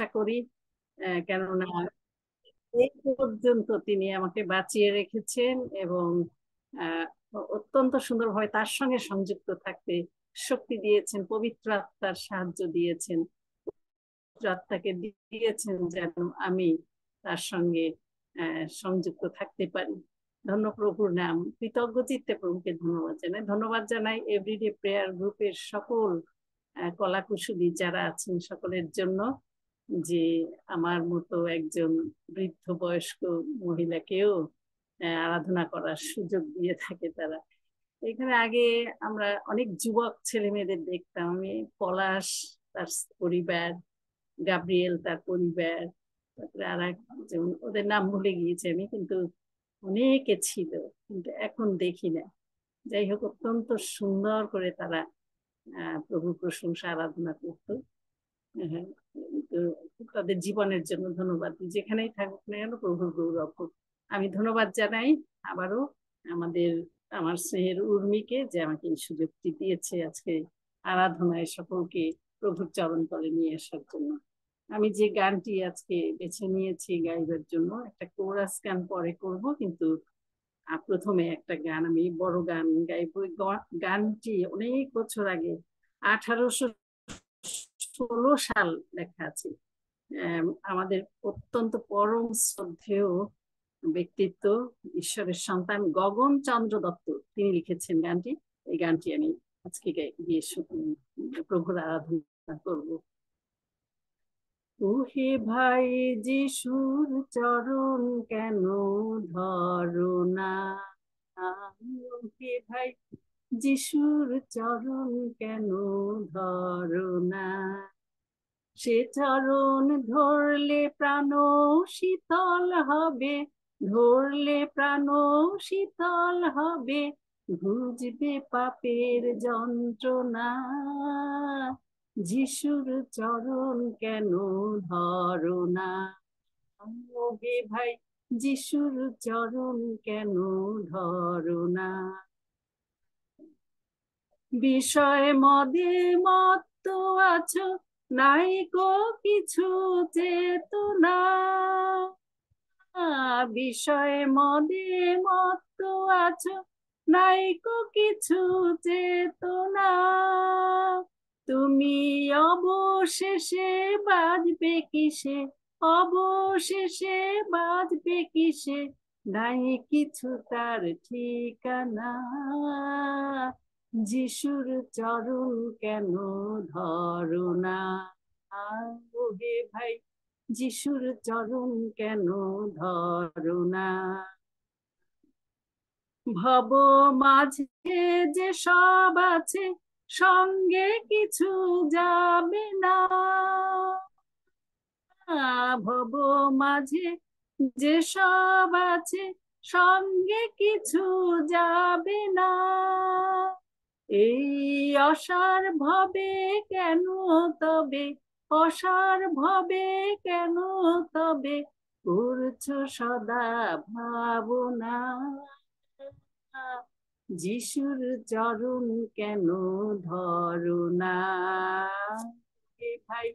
আশা করি। কেননা এই পর্যন্ত তিনি আমাকে বাঁচিয়ে রেখেছেন এবং আহ, অত্যন্ত সুন্দরভাবে তার সঙ্গে সংযুক্ত থাকতে শক্তি দিয়েছেন, পবিত্র আত্মার সাহায্য দিয়েছেন, পবিত্র আত্মাকে দিয়েছেন যেন আমি তার সঙ্গে সংযুক্ত থাকতে পারি। ধন্য প্রভুর নাম, কৃতজ্ঞ চিত্তে প্রভুকে ধন্যবাদ জানাই। ধন্যবাদ জানাই এভরিডে প্রেয়ার গ্রুপের সকল কলাকুশলী যারা আছেন সকলের জন্য, যে আমার মতো একজন বৃদ্ধ বয়স্ক মহিলাকেও আরাধনা করার সুযোগ দিয়ে থাকে তারা। এখানে আগে আমরা অনেক যুবক ছেলে মেয়েদের দেখতাম, আমি পলাশ তার পরিবার, গাব্রিয়েল তার পরিবার, তারপরে আর একজন, ওদের নাম ভুলে গিয়েছি আমি, কিন্তু অনেকে ছিল, কিন্তু এখন দেখি না। যাই হোক, অত্যন্ত সুন্দর করে তারা প্রভু প্রশংসা আরাধনা করতো। হ্যাঁ, তো তাদের জীবনের জন্য ধন্যবাদ, যেখানেই থাকুক না কেন প্রভুর গৌরব হোক। আমি ধন্যবাদ জানাই আবারও আমার স্নেহের উর্মিকে, যে আমাকে এই সুযোগটি দিয়েছে আজকে আরাধনায় সকলকে প্রভুর চরণ তলে নিয়ে আসার জন্য। আমি যে গানটি আজকে বেছে নিয়েছি গাইবার জন্য, একটা কোরাস গান পরে করব, কিন্তু প্রথমে একটা গান, আমি বড় গান গাইব। গানটি অনেক বছর আগে, 1816 সাল লেখা আছে। আমাদের অত্যন্ত পরম শ্রদ্ধেয় ব্যক্তিত্ব, ঈশ্বরের সন্তান গগন চন্দ্র দত্ত, তিনি লিখেছেন গানটি। এই গানটি আমি আজকে গিয়ে প্রভুর আরাধনা করব। ওহে ভাই যিশুর চরণ কেন ধরো না, ওহে ভাই যিশুর চরণ কেন ধরো না, সে চরণ ধরলে প্রাণ শীতল হবে, ধরলে প্রাণ শীতল হবে, বুঝবে পাপের যন্ত্রণা, যিশুর চরণ কেন ধরো না, ওহে ভাই যিশুর চরণ কেন ধরো না, বিষয় মদে মত্ত আছো, নাই গো কিছু চেতনা, বিষয় মদে মত্ত আছো, নাই গো কিছু চেতনা, তুমি অবশেষে বাজবে কিসে, অবশেষে বাজবে কিসে, নাই কিছু তার ঠিকানা, যিশুর চরণ কেন ধরো না, ওহে ভাই যিশুর চরণ কেন ধরো না, ভব মাঝে যে সব আছে, সঙ্গে কিছু যাবে না, ভব মাঝে যে সব আছে, সঙ্গে কিছু যাবে না, এই অসার ভবে কেন তবে, অসার ভবে কেন তবে, করছো সদা ভাবনা, যিশুর চরণ কেন ধরো না, ভাই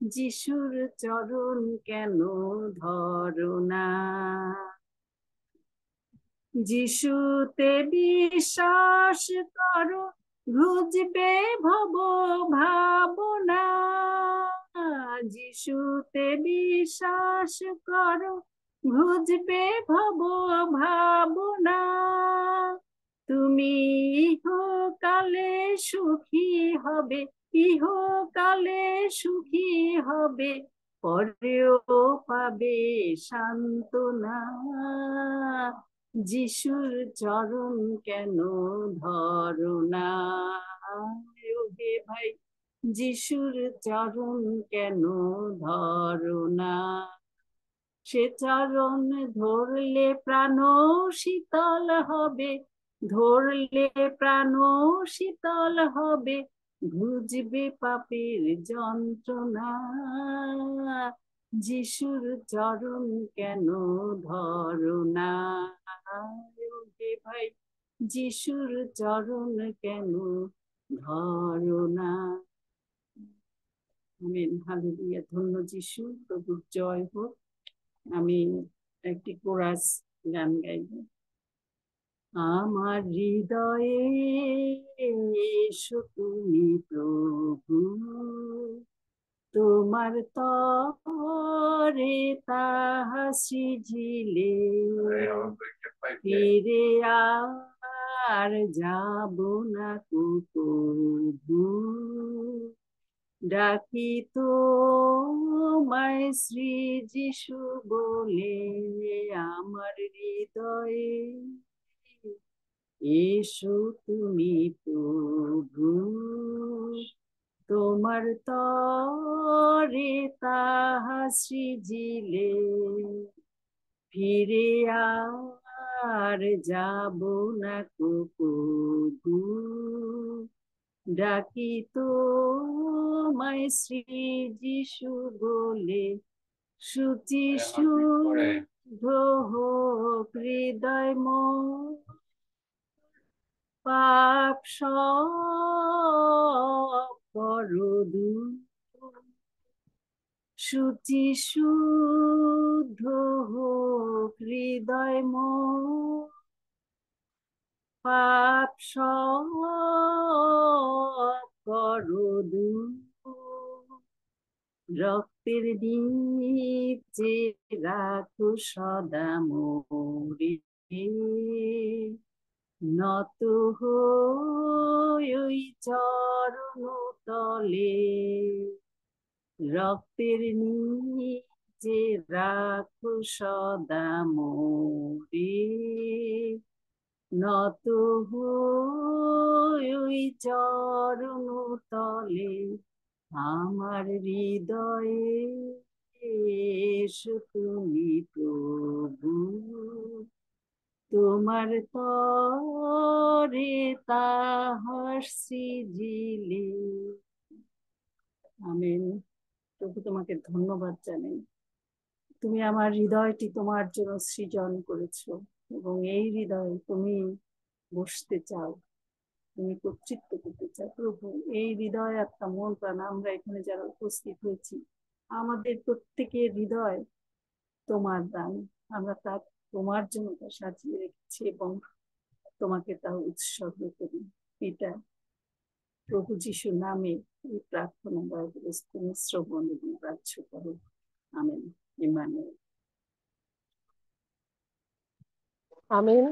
যিশুর চরণ কেন ধরো না, যিশুতে বিশ্বাস করো, ঘুচবে ভব ভাবনা, যিশুতে বিশ্বাস করো, ঘুচবে ভব ভাবনা, তুমি ইহকালে সুখী হবে, ইহকালে সুখী হবে, পরেও পাবে সান্ত্বনা, যিশুর চরণ কেন ধরো না, ওহে ভাই যিশুর চরণ কেন ধরো না, সে চরণ ধরলে প্রাণ শীতল হবে, ধরলে প্রাণ শীতল হবে, বুঝবে পাপের যন্ত্রণা, যিশুর চরণ কেন ধরো না, ওহে ভাই যিশুর চরণ কেন ধরো না। আমিন, হালেলুয়া। ধন্য যিশু, প্রভুর জয় হোক। আমি একটি কোরাস গান গাইব। আমার হৃদয়ে এসো তুমি প্রভু, তোমার তরে তাহা সৃজিলে, ফিরে আর যাব না প্রভু, ডাকি তোমায় শ্রী যিশু বলে। আমার হৃদয়ে এসো তুমি প্রভু, তোমার তরে তাহা সৃজিলে, ফিরে আর যাব না প্রভু, ডাকি তোমায় শ্রী যিশু বলে। শুচি শুদ্ধ হোক হৃদয় মন, পাপ সব করো দূর। শুচি শুদ্ধ হোক হৃদয় মন, পাপ সব করো দূর। রক্তের নিচে রাখো সদা মোরে, নত হই ওই চরণ তলে। রক্তের নিচে রাখো সদা মোরে, নত হই ওই চরণ তলে। আমার হৃদয়ে এসো তুমি প্রভু, তোমার তরে তাহার সৃজিলে। আমেন। প্রভু, তোমাকে ধন্যবাদ জানাই। তুমি আমার হৃদয়টি তোমার জন্য সৃজন করেছো, এবং এই হৃদয়ে তুমি বসতে চাও, তুমি কর্তৃত্ব করতে চাও। প্রভু, এই হৃদয় আত্মা মন প্রাণ আমরা এখানে যারা উপস্থিত হয়েছি, আমাদের প্রত্যেকের হৃদয় তোমার দান। আমরা তা তোমার জন্য তা সাজিয়ে রেখেছি এবং তোমাকে তা উৎসর্গ করি। পিতা, প্রভু যিশুর নামে এই প্রার্থনা তুমি শ্রবণ এবং গ্রাহ্য করো। আমেন। ইমানুয়েল। আমিন।